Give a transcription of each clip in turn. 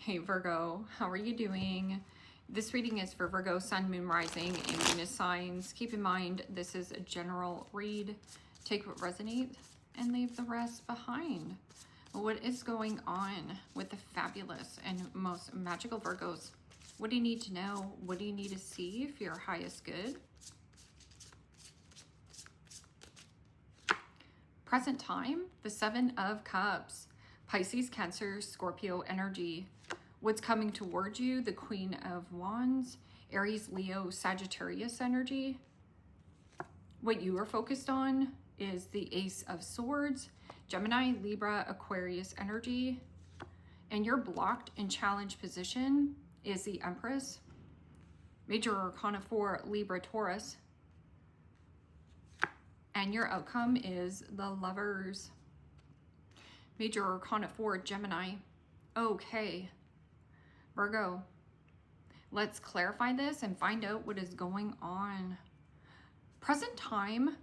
Hey Virgo, how are you doing? This reading is for Virgo, Sun, Moon, Rising, and Venus signs. Keep in mind, this is a general read. Take what resonates and leave the rest behind. What is going on with the fabulous and most magical Virgos? What do you need to know? What do you need to see for your highest good? Present time, the Seven of Cups. Pisces, Cancer, Scorpio energy. What's coming towards you? The Queen of Wands, Aries, Leo, Sagittarius energy. What you are focused on is the Ace of Swords, Gemini, Libra, Aquarius energy. And your blocked and challenged position is the Empress, Major Arcana 4, Libra, Taurus. And your outcome is the Lovers, Major Arcana 4, Gemini. Okay, Virgo, let's clarify this and find out what is going on. Present time,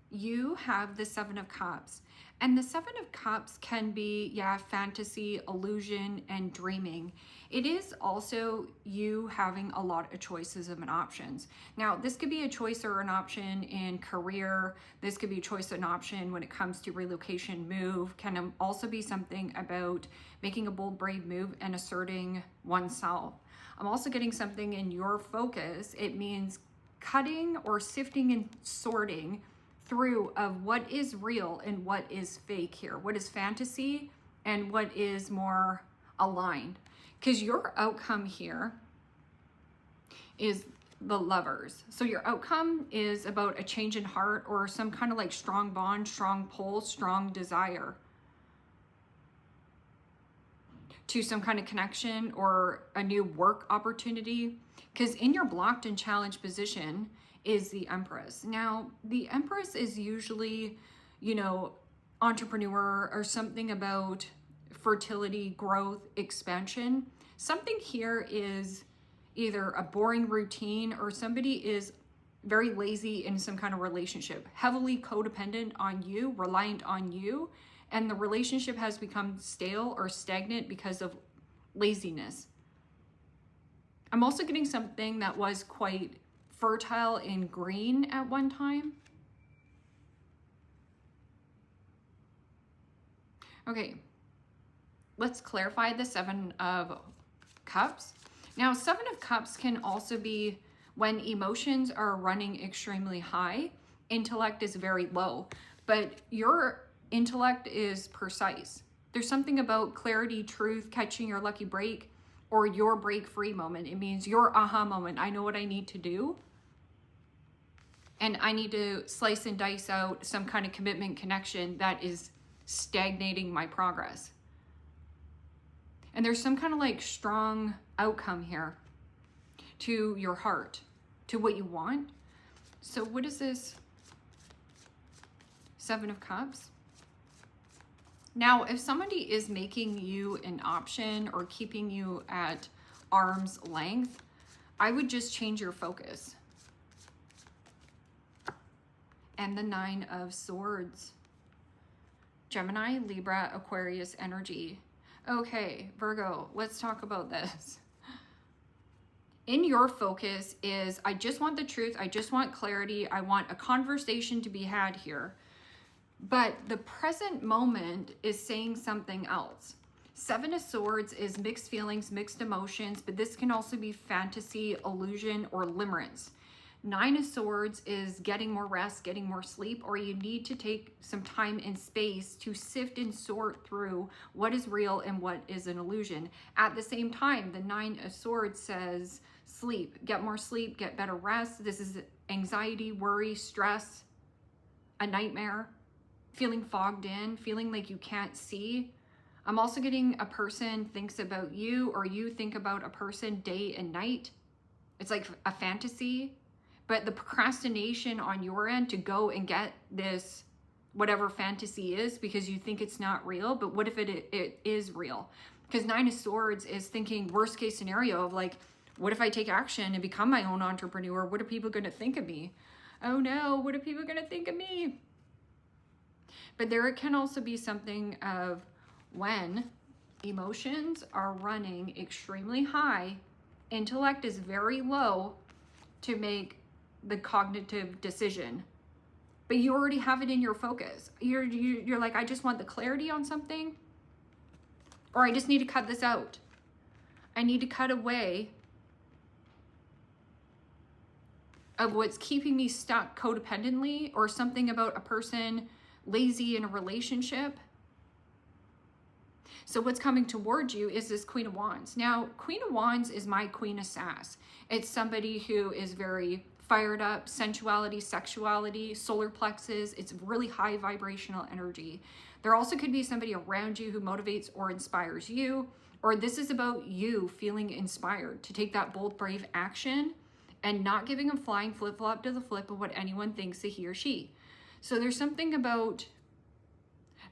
you have the Seven of Cups. And the Seven of Cups can be, yeah, fantasy, illusion, and dreaming. It is also you having a lot of choices and options. Now, this could be a choice or an option in career. This could be a choice and option when it comes to relocation, move. Can also be something about making a bold, brave move and asserting oneself. I'm also getting something in your focus. It means cutting or sifting and sorting through of what is real and what is fake here, what is fantasy and what is more aligned. Because your outcome here is the Lovers. So your outcome is about a change in heart or some kind of like strong bond, strong pull, strong desire to some kind of connection or a new work opportunity. Because in your blocked and challenged position is the Empress. Now, the Empress is usually, you know, entrepreneur or something about fertility, growth, expansion. Something here is either a boring routine or somebody is very lazy in some kind of relationship, heavily codependent on you, reliant on you, and the relationship has become stale or stagnant because of laziness. I'm also getting something that was quite fertile in green at one time. Okay, let's clarify the Seven of Cups. Now, Seven of Cups can also be when emotions are running extremely high, intellect is very low, but your intellect is precise. There's something about clarity, truth, catching your lucky break, or your break-free moment. It means your aha moment. I know what I need to do. And I need to slice and dice out some kind of commitment connection that is stagnating my progress. And there's some kind of like strong outcome here to your heart, to what you want. So what is this Seven of Cups? Now, if somebody is making you an option or keeping you at arm's length, I would just change your focus. And the Nine of Swords, Gemini, Libra, Aquarius energy. Okay, Virgo, let's talk about this. In your focus is, I just want the truth. I just want clarity. I want a conversation to be had here. But the present moment is saying something else. Seven of Swords is mixed feelings, mixed emotions, but this can also be fantasy, illusion, or limerence. Nine of Swords is getting more rest, getting more sleep, or you need to take some time and space to sift and sort through what is real and what is an illusion. At the same time, the Nine of Swords says sleep, get more sleep, get better rest. This is anxiety, worry, stress, a nightmare, feeling fogged in, feeling like you can't see. I'm also getting a person thinks about you or you think about a person day and night. It's like a fantasy. But the procrastination on your end to go and get this, whatever fantasy is, because you think it's not real, but what if it is real? Because Nine of Swords is thinking worst case scenario of like, what if I take action and become my own entrepreneur? What are people going to think of me? Oh no, what are people going to think of me? But there can also be something of when Emotions are running extremely high. Intellect is very low to make the cognitive decision. But you already have it in your focus. You're like, I just want the clarity on something. Or I just need to cut this out. I need to cut away of what's keeping me stuck codependently, or something about a person lazy in a relationship. So what's coming towards you is this Queen of Wands. Now, Queen of Wands is my Queen of Sass. It's somebody who is very fired up, sensuality, sexuality, solar plexus. It's really high vibrational energy. There also could be somebody around you who motivates or inspires you, or this is about you feeling inspired to take that bold, brave action and not giving a flying flip-flop to the flip of what anyone thinks that he or she. So there's something about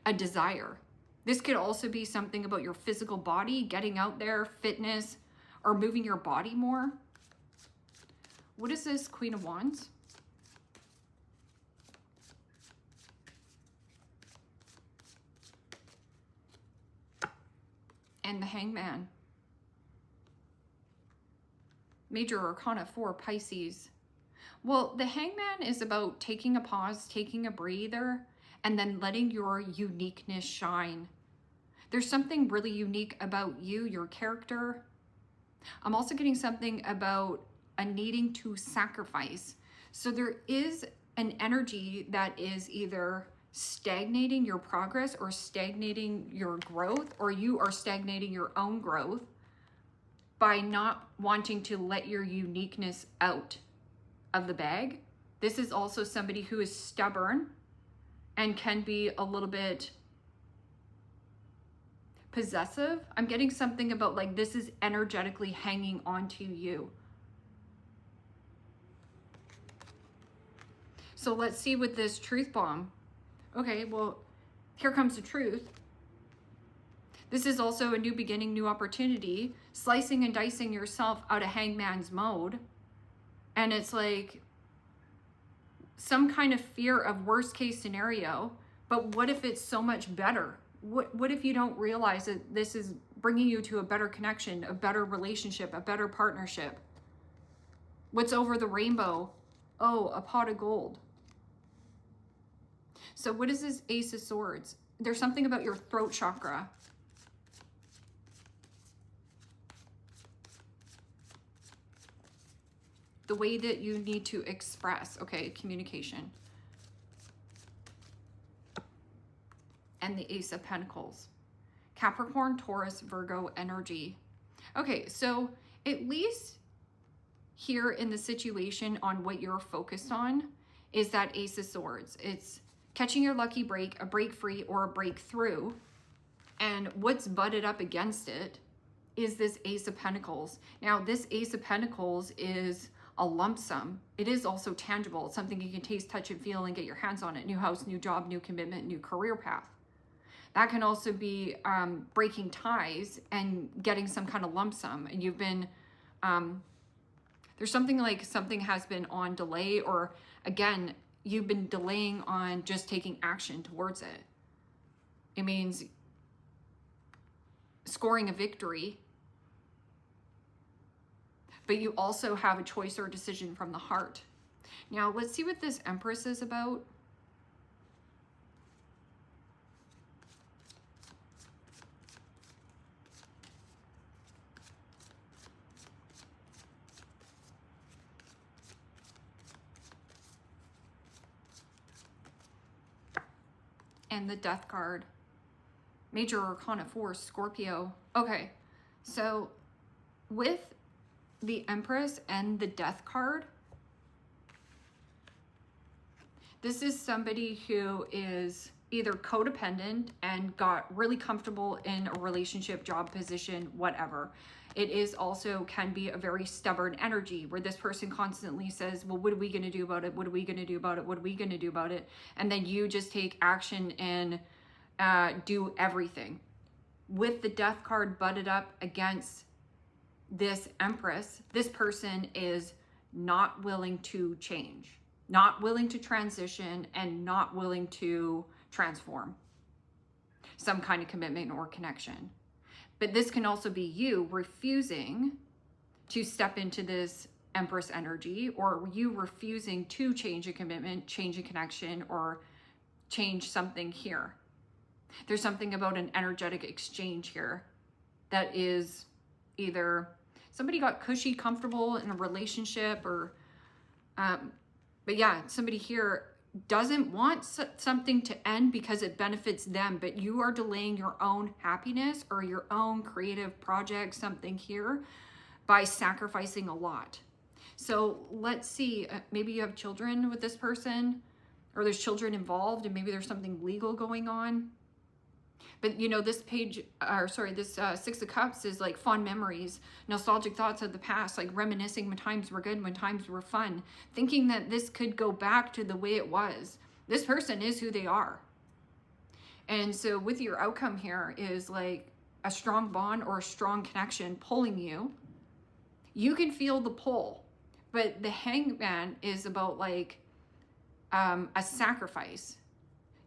a desire. This could also be something about your physical body, getting out there, fitness, or moving your body more. What is this Queen of Wands? And the Hangman. Major Arcana 4, Pisces. Well, the Hangman is about taking a pause, taking a breather, and then letting your uniqueness shine. There's something really unique about you, your character. I'm also getting something about a needing to sacrifice. So there is an energy that is either stagnating your progress or stagnating your growth, or you are stagnating your own growth by not wanting to let your uniqueness out of the bag. This is also somebody who is stubborn and can be a little bit possessive. I'm getting something about like this is energetically hanging onto you. So let's see with this truth bomb. Okay, well, here comes the truth. This is also a new beginning, new opportunity, slicing and dicing yourself out of Hangman's mode. And it's like some kind of fear of worst case scenario, but what if it's so much better? What if you don't realize that this is bringing you to a better connection, a better relationship, a better partnership? What's over the rainbow? Oh, a pot of gold. So what is this Ace of Swords? There's something about your throat chakra. The way that you need to express, okay, communication. And the Ace of Pentacles. Capricorn, Taurus, Virgo energy. Okay, so at least here in the situation on what you're focused on is that Ace of Swords. It's catching your lucky break, a break free, or a breakthrough. And what's butted up against it is this Ace of Pentacles. Now, this Ace of Pentacles is a lump sum. It is also tangible. It's something you can taste, touch, and feel and get your hands on it. New house, new job, new commitment, new career path. That can also be breaking ties and getting some kind of lump sum. And you've been, there's something like something has been on delay, or again, you've been delaying on just taking action towards it. It means scoring a victory, but you also have a choice or a decision from the heart. Now, let's see what this Empress is about. And the Death card. Major Arcana 4, Scorpio. Okay, so with the Empress and the Death card, this is somebody who is either codependent and got really comfortable in a relationship, job position, whatever. It is also can be a very stubborn energy where this person constantly says, well, what are we going to do about it? What are we going to do about it? What are we going to do about it? And then you just take action and do everything. With the Death card butted up against this Empress, this person is not willing to change, not willing to transition, and not willing to transform some kind of commitment or connection. But this can also be you refusing to step into this Empress energy, or you refusing to change a commitment, change a connection, or change something here. There's something about an energetic exchange here that is either somebody got cushy, comfortable in a relationship, or, but yeah, somebody here doesn't want something to end because it benefits them, but you are delaying your own happiness or your own creative project, something here, by sacrificing a lot. So let's see, maybe you have children with this person, or there's children involved, and maybe there's something legal going on. But you know, this page, or sorry, this Six of Cups is like fond memories, nostalgic thoughts of the past, like reminiscing when times were good, when times were fun, thinking that this could go back to the way it was. This person is who they are. And so with your outcome here is like a strong bond or a strong connection pulling you. You can feel the pull, but the Hangman is about like a sacrifice.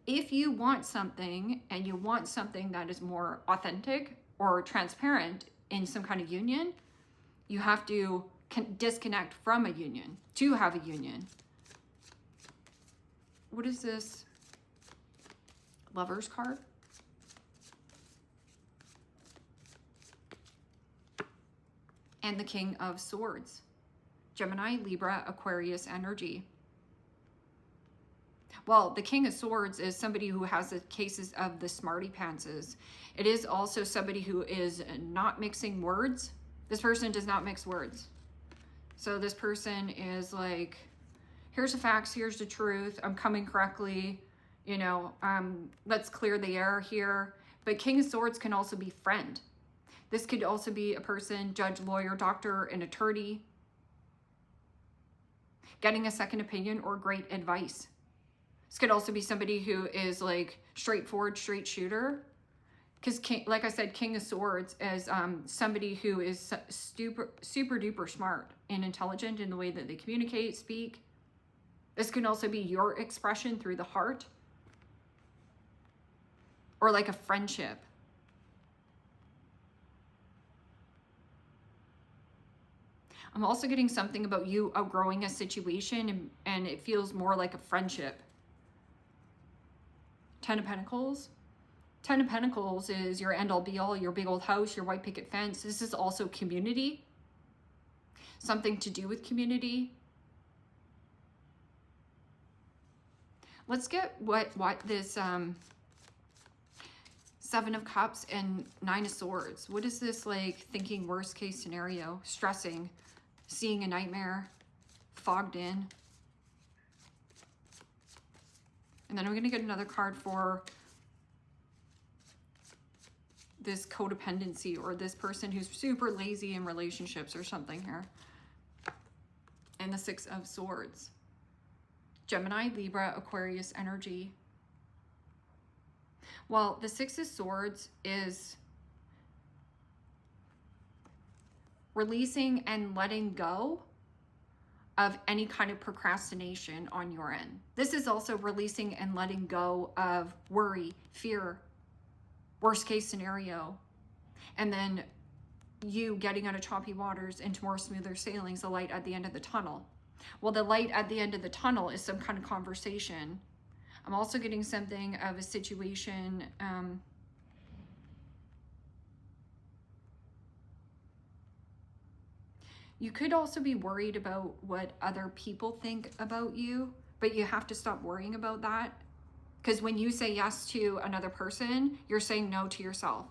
If you want something, and you want something that is more authentic or transparent in some kind of union, you have to disconnect from a union to have a union. What is this? Lover's card? And the King of Swords. Gemini, Libra, Aquarius energy. Well, the King of Swords is somebody who has the cases of the smarty pantses. It is also somebody who is not mixing words. This person does not mix words. So this person is like, here's the facts, here's the truth, I'm coming correctly, you know, let's clear the air here. But King of Swords can also be friend. This could also be a person, judge, lawyer, doctor, an attorney, getting a second opinion or great advice. This could also be somebody who is like straightforward, straight shooter. Because like I said, King of Swords is somebody who is super duper smart and intelligent in the way that they communicate, speak. This can also be your expression through the heart. Or like a friendship. I'm also getting something about you outgrowing a situation, and it feels more like a friendship. Ten of Pentacles. Ten of Pentacles is your end-all be-all, your big old house, your white picket fence. This is also community. Something to do with community. Let's get what this Seven of Cups and Nine of Swords. What is this like thinking worst case scenario? Stressing, seeing a nightmare, fogged in. And then I'm going to get another card for this codependency, or this person who's super lazy in relationships or something here. And the Six of Swords. Gemini, Libra, Aquarius energy. Well, the Six of Swords is releasing and letting go of any kind of procrastination on your end. This is also releasing and letting go of worry, fear, worst case scenario, and then you getting out of choppy waters into more smoother sailings, the light at the end of the tunnel. Well, the light at the end of the tunnel is some kind of conversation. I'm also getting something of a situation, you could also be worried about what other people think about you, but you have to stop worrying about that. Because when you say yes to another person, you're saying no to yourself.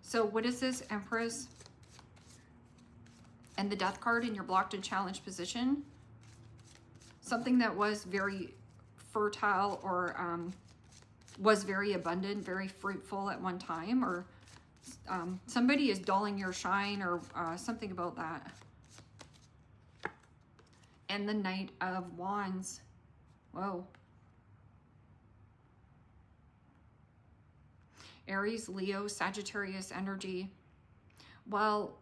So what is this, Empress? And the Death card in your blocked and challenged position. Something that was very fertile, or was very abundant, very fruitful at one time, or somebody is dulling your shine, or something about that. And the Knight of Wands. Whoa. Aries, Leo, Sagittarius energy. Well,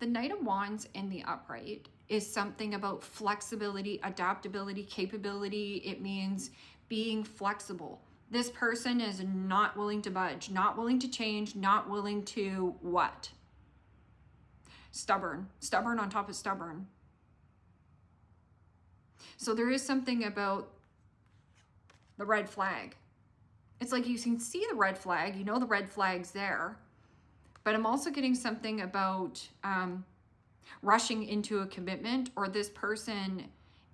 the Knight of Wands in the upright is something about flexibility, adaptability, capability. It means being flexible, This person is not willing to budge, not willing to change, not willing to what? Stubborn. Stubborn on top of stubborn. So there is something about the red flag. It's like you can see the red flag, you know the red flag's there, but I'm also getting something about rushing into a commitment, or this person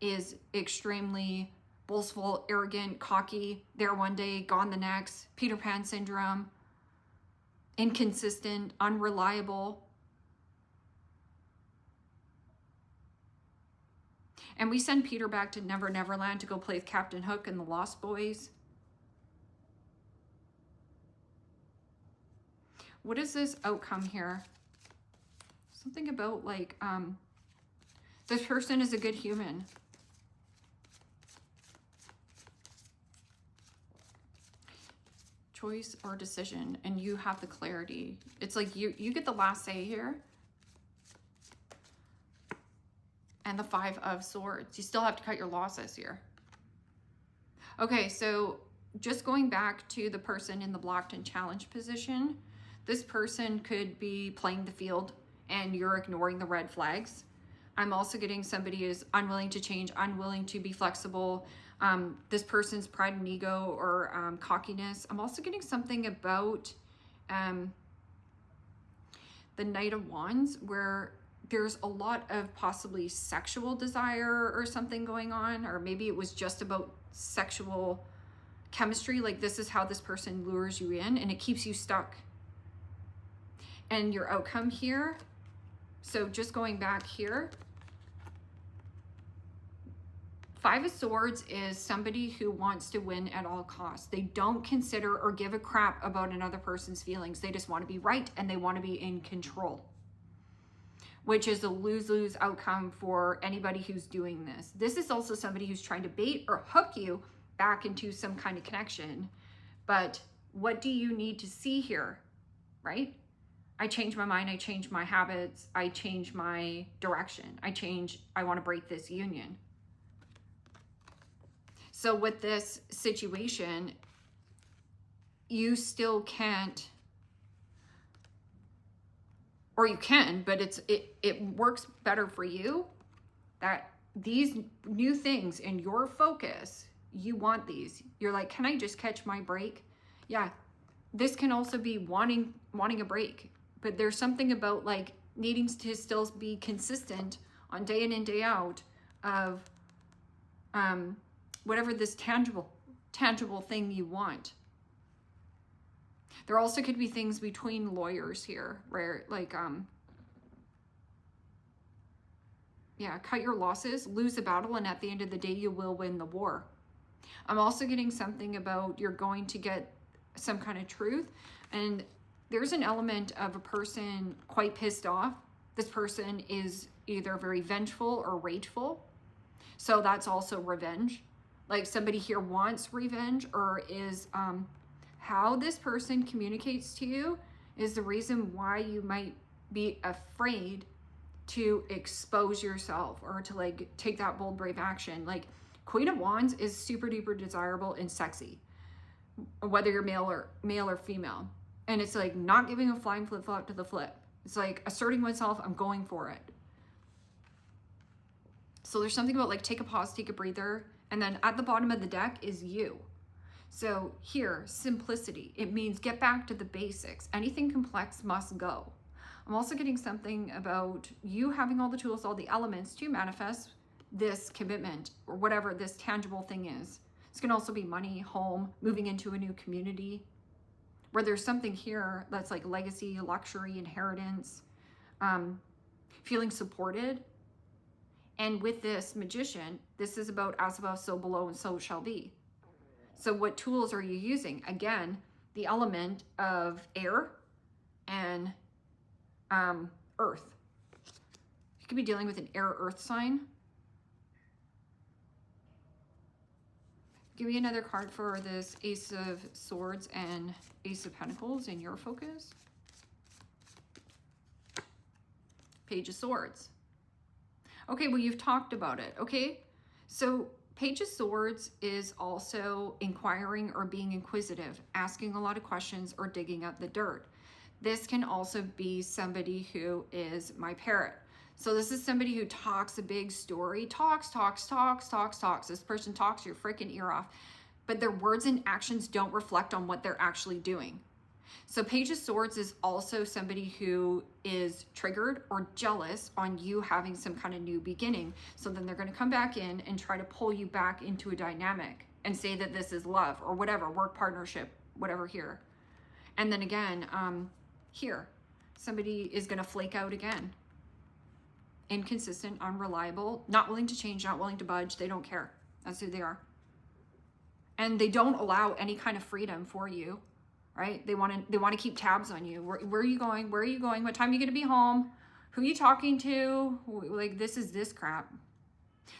is extremely boastful, arrogant, cocky, there one day, gone the next, Peter Pan syndrome, inconsistent, unreliable. And we send Peter back to Never Neverland to go play with Captain Hook and the Lost Boys. What is this outcome here? Something about like, this person is a good human. Choice or decision, and you have the clarity. It's like you get the last say here. And the 5 of Swords. You still have to cut your losses here. Okay, so just going back to the person in the blocked and challenged position, this person could be playing the field and you're ignoring the red flags. I'm also getting somebody who's unwilling to change, unwilling to be flexible. This person's pride and ego or cockiness. I'm also getting something about the Knight of Wands, where there's a lot of possibly sexual desire or something going on, or maybe it was just about sexual chemistry. Like this is how this person lures you in and it keeps you stuck. And your outcome here, so just going back here, 5 of Swords is somebody who wants to win at all costs. They don't consider or give a crap about another person's feelings. They just want to be right and they want to be in control, which is a lose-lose outcome for anybody who's doing this. This is also somebody who's trying to bait or hook you back into some kind of connection. But what do you need to see here, right? I change my mind, I change my habits, I change my direction. I want to break this union. So with this situation, you still can't, or you can, but it works better for you that these new things in your focus, you want these. You're like, can I just catch my break? Yeah, this can also be wanting a break, but there's something about like needing to still be consistent on day in and day out of whatever this tangible thing you want. There also could be things between lawyers here where like, yeah, cut your losses, lose the battle, and at the end of the day, you will win the war. I'm also getting something about you're going to get some kind of truth, and there's an element of a person quite pissed off. This person is either very vengeful or rageful. So that's also revenge. Like somebody here wants revenge, or is how this person communicates to you is the reason why you might be afraid to expose yourself or to like take that bold, brave action. Like Queen of Wands is super duper desirable and sexy, whether you're male or female. And it's like not giving a flying flip-flop to the flip. It's like asserting oneself, I'm going for it. So there's something about like take a pause, take a breather. And then at the bottom of the deck is you. So here, simplicity. It means get back to the basics. Anything complex must go. I'm also getting something about you having all the tools, all the elements to manifest this commitment or whatever this tangible thing is. This can also be money, home, moving into a new community, where there's something here that's like legacy, luxury, inheritance, feeling supported. And with this Magician, this is about as above, so below, and so it shall be. So what tools are you using? Again, the element of air and earth. You could be dealing with an air-earth sign. Give me another card for this Ace of Swords and Ace of Pentacles in your focus. Page of Swords. Okay, well, you've talked about it, okay? So Page of Swords is also inquiring or being inquisitive, asking a lot of questions or digging up the dirt. This can also be somebody who is my parrot. So this is somebody who talks a big story, talks. This person talks your freaking ear off, but their words and actions don't reflect on what they're actually doing. So Page of Swords is also somebody who is triggered or jealous on you having some kind of new beginning. So then they're going to come back in and try to pull you back into a dynamic and say that this is love or whatever, work partnership, whatever here. And then again, here, somebody is going to flake out again. Inconsistent, unreliable, not willing to change, not willing to budge. They don't care. That's who they are. And they don't allow any kind of freedom for you. Right? They want to keep tabs on you. Where are you going? Where are you going? What time are you going to be home? Who are you talking to? Like, this is this crap.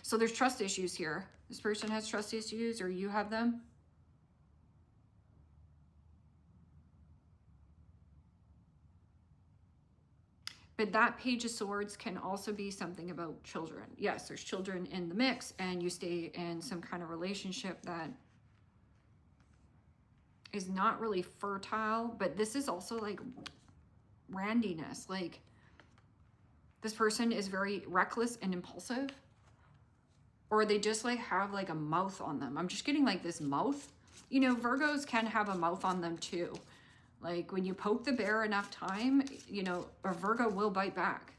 So there's trust issues here. This person has trust issues or you have them. But that Page of Swords can also be something about children. Yes, there's children in the mix and you stay in some kind of relationship that is not really fertile, but this is also like randiness. Like, this person is very reckless and impulsive, or they just like have like a mouth on them. I'm just getting like this mouth. You know, Virgos can have a mouth on them too. Like, when you poke the bear enough time, you know, a Virgo will bite back.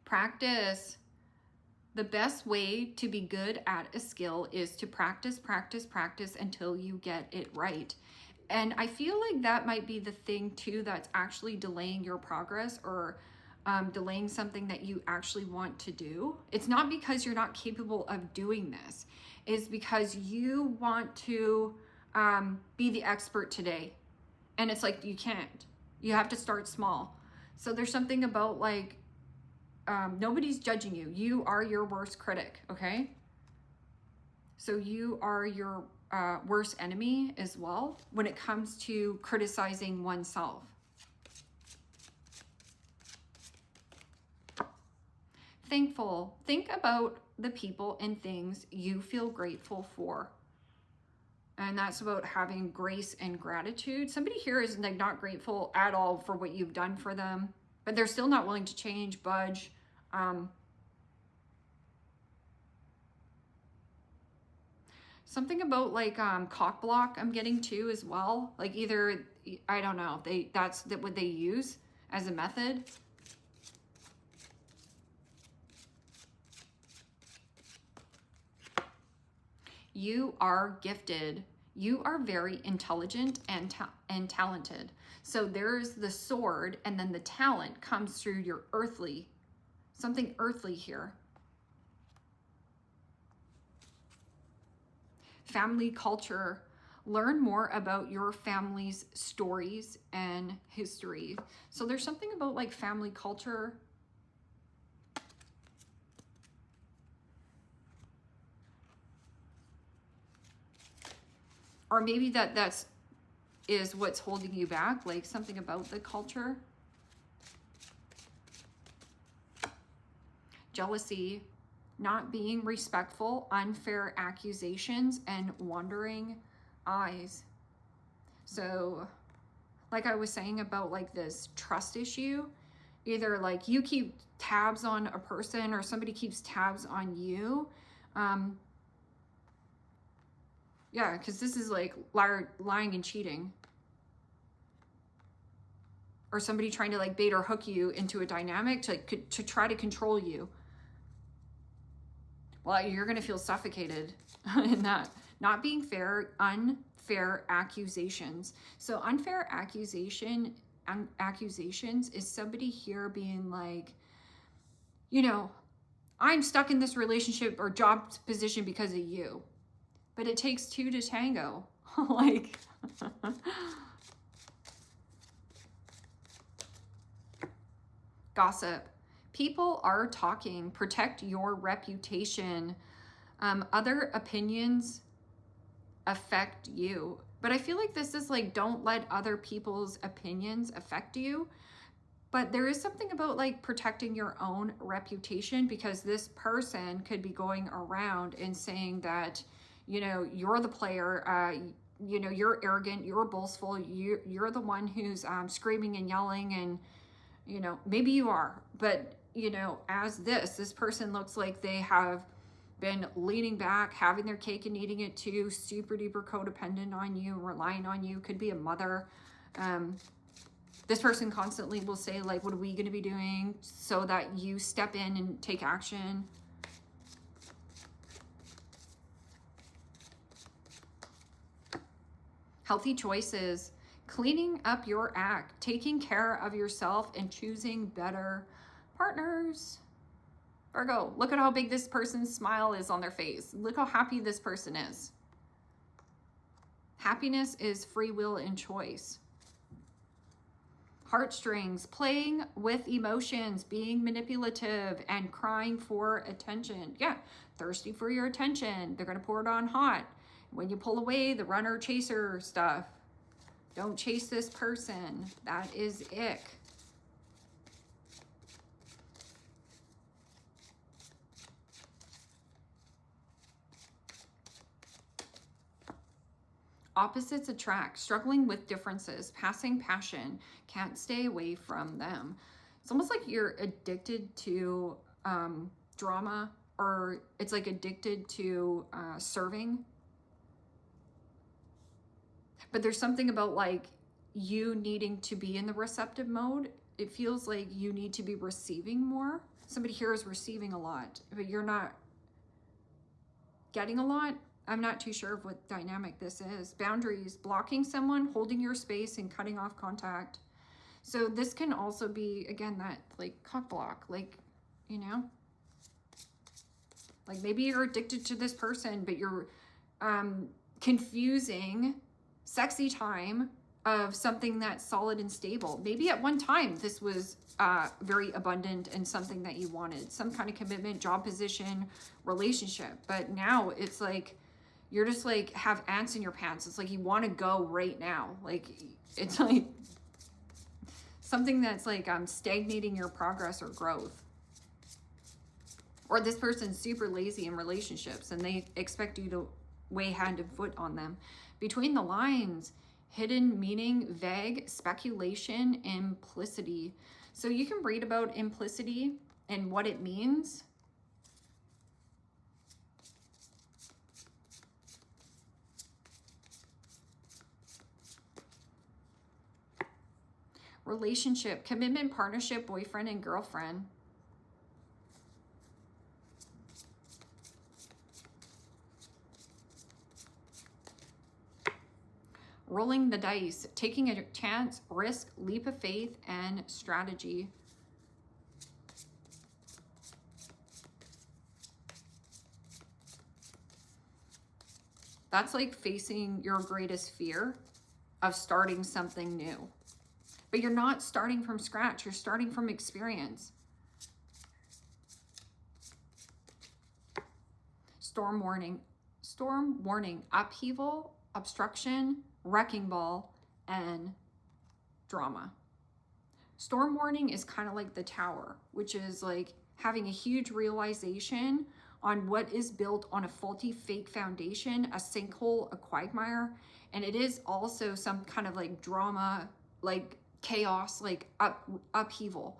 Practice. The best way to be good at a skill is to practice until you get it right. And I feel like that might be the thing too that's actually delaying your progress or delaying something that you actually want to do. It's not because you're not capable of doing this. It's because you want to be the expert today. And it's like, you can't. You have to start small. So there's something about like, nobody's judging you. You are your worst critic, okay? So you are your worst enemy as well when it comes to criticizing oneself. Thankful. Think about the people and things you feel grateful for. And that's about having grace and gratitude. Somebody here is like not grateful at all for what you've done for them, but they're still not willing to change, budge. Something about like cock block I'm getting too as well. Like, either, I don't know, that's what they use as a method. You are gifted. You are very intelligent and talented. So there's the sword, and then the talent comes through your earthly, something earthly here. Family culture. Learn more about your family's stories and history. So there's something about like family culture. Or maybe that's what's holding you back, like something about the culture. Jealousy, not being respectful, unfair accusations, and wandering eyes. So, like I was saying about like this trust issue, either like you keep tabs on a person or somebody keeps tabs on you. Yeah, because this is like lying and cheating. Or somebody trying to like bait or hook you into a dynamic to try to control you. Well, you're going to feel suffocated in that. Not being fair, unfair accusations. So unfair accusations is somebody here being like, you know, I'm stuck in this relationship or job position because of you. But it takes two to tango. Like, gossip. People are talking. Protect your reputation. Other opinions affect you. But I feel like this is like, don't let other people's opinions affect you. But there is something about like protecting your own reputation, because this person could be going around and saying that, you know, you're the player, you know, you're arrogant, you're boastful, you're the one who's screaming and yelling, and, you know, maybe you are, but, you know, as this person looks like they have been leaning back, having their cake and eating it too, super duper codependent on you, relying on you, could be a mother. This person constantly will say, like, what are we going to be doing, so that you step in and take action. Healthy choices, cleaning up your act, taking care of yourself, and choosing better partners. Virgo, look at how big this person's smile is on their face. Look how happy this person is. Happiness is free will and choice. Heartstrings, playing with emotions, being manipulative, and crying for attention. Yeah, thirsty for your attention. They're going to pour it on hot. When you pull away, the runner chaser stuff. Don't chase this person. That is ick. Opposites attract, struggling with differences, passing passion, can't stay away from them. It's almost like you're addicted to drama, or it's like addicted to serving. But there's something about like you needing to be in the receptive mode. It feels like you need to be receiving more. Somebody here is receiving a lot, but you're not getting a lot. I'm not too sure of what dynamic this is. Boundaries, blocking someone, holding your space, and cutting off contact. So this can also be, again, that like cock block, like, you know, like maybe you're addicted to this person, but you're confusing sexy time of something that's solid and stable. Maybe at one time this was very abundant and something that you wanted, some kind of commitment, job position, relationship. But now it's like, you're just like have ants in your pants. It's like you want to go right now. Like it's like something that's like stagnating your progress or growth. Or this person's super lazy in relationships and they expect you to weigh hand and foot on them. Between the lines, hidden meaning, vague, speculation, implicity. So you can read about implicity and what it means. Relationship, commitment, partnership, boyfriend and girlfriend. Rolling the dice, taking a chance, risk, leap of faith, and strategy. That's like facing your greatest fear of starting something new. But you're not starting from scratch. You're starting from experience. Storm warning, upheaval, obstruction, wrecking ball, and drama. Storm warning is kind of like the tower, which is like having a huge realization on what is built on a faulty fake foundation, a sinkhole, a quagmire. And it is also some kind of like drama, like chaos, like upheaval.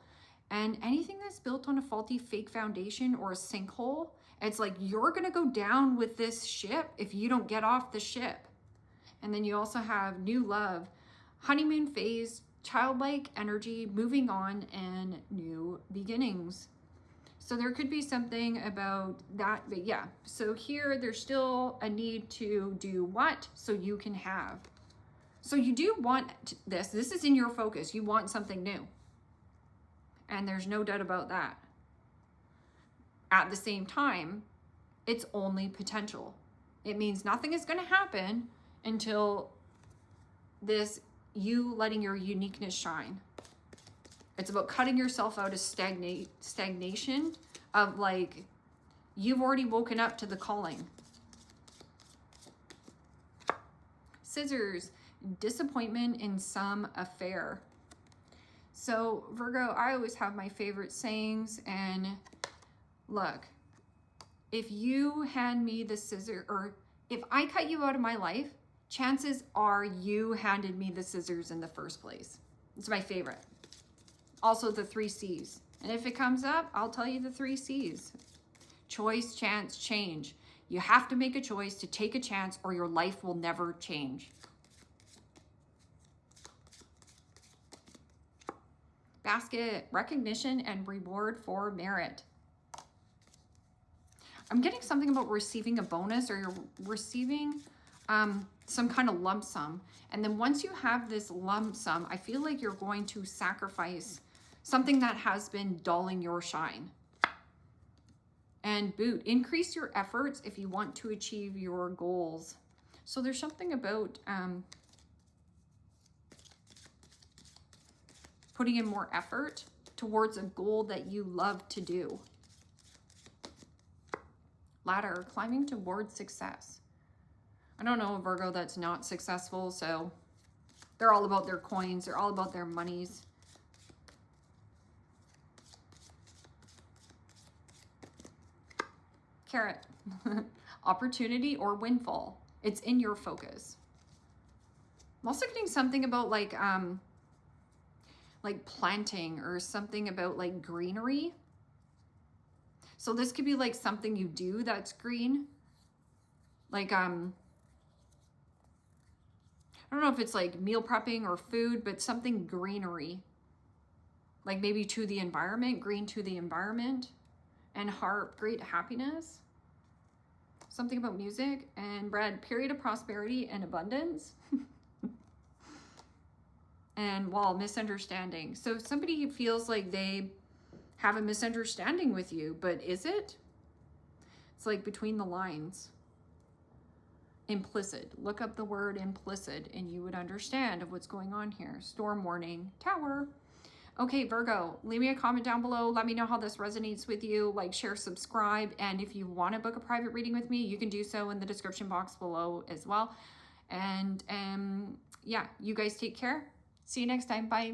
And anything that's built on a faulty fake foundation or a sinkhole, it's like you're gonna go down with this ship if you don't get off the ship. And then you also have new love, honeymoon phase, childlike energy, moving on, and new beginnings. So there could be something about that, but yeah. So here there's still a need to do what? So you can have. So you do want this. This is in your focus. You want something new. And there's no doubt about that. At the same time, it's only potential. It means nothing is going to happen until this, you letting your uniqueness shine. It's about cutting yourself out of stagnation of like, you've already woken up to the calling. Scissors, disappointment in some affair. So Virgo, I always have my favorite sayings, and look, if you hand me the scissors, or if I cut you out of my life, chances are you handed me the scissors in the first place. It's my favorite. Also the 3 C's. And if it comes up, I'll tell you the 3 C's. Choice, chance, change. You have to make a choice to take a chance, or your life will never change. Basket, recognition and reward for merit. I'm getting something about receiving a bonus, or you're receiving some kind of lump sum. And then once you have this lump sum, I feel like you're going to sacrifice something that has been dulling your shine. And boot, increase your efforts if you want to achieve your goals. So there's something about putting in more effort towards a goal that you love to do. Ladder, climbing towards success. I don't know a Virgo that's not successful, so they're all about their coins. They're all about their monies. Carrot, opportunity or windfall. It's in your focus. I'm also getting something about like planting, or something about like greenery. So this could be like something you do that's green. Like, I don't know if it's like meal prepping or food, but something greenery. Like maybe to the environment, green to the environment. And heart, great happiness. Something about music. And bread, period of prosperity and abundance. And wall, misunderstanding. So somebody feels like they have a misunderstanding with you, but is it? It's like between the lines. Implicit. Look up the word implicit and you would understand of what's going on here. Storm warning, tower. Okay, Virgo, leave me a comment down below. Let me know how this resonates with you. Like, share, subscribe. And if you want to book a private reading with me, you can do so in the description box below as well. And yeah, you guys take care. See you next time. Bye.